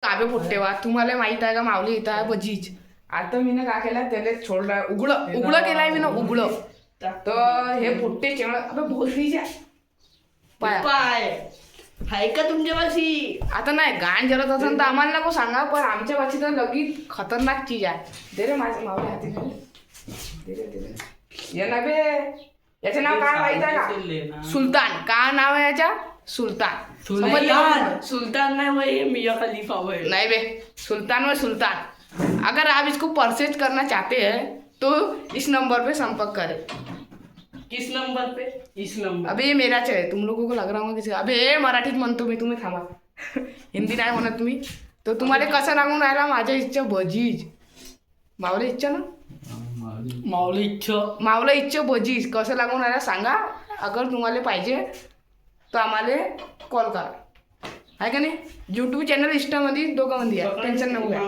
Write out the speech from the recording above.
काबे पुट्टेवा तुम्हाला माहित आहे का माऊली इथं आहे बजीज. आता मी ना काय केलं त्याला छोडला उघडं केलाय मी ना उघडं. तर हे पुट्टे चेवळ अबे भोसरीच्या पाय हाय का तुमच्यापाशी? आता नाही गाण जरत असेल तर आम्हाला नको सांगा, पण आमच्या पाशी तर लगेच खतरनाक चीज आहे. दे रे माझ्या माऊली हाती दे रे. ये ना बे, याचं नाव काय माहित आहे का? सुलतान. काय नाव आहे याच्या? सुलतान. सुलतान नाही भाई, मिया खलीफा भाई. नहीं बे, सुल्तान व सुल्तान. अगर आप इसको परचेज करना चाहते हैं तो इस नंबर पे संपर्क करें. किस नंबर पे? इस नंबर. अबे ये मेराच आहे, तुम लोगों को लग रहा होगा किसी. अबे मराठीत म्हणतो मी, तुम्ही थांबा. हिंदी नाही म्हणत तुम्ही. तर तुम्हाला कसं लागून राहिला माझ्या इच्छा भजीज? मावले इच्छा ना? मावलं इच्छा भजीज कसं लागून राहिला सांगा. अगर तुम्हाला पाहिजे तर आम्हाला कॉल करा. आहे का नाही? यूट्यूब चॅनल इंस्टामध्ये दोघांमध्ये आहे, टेन्शन नको घ्या.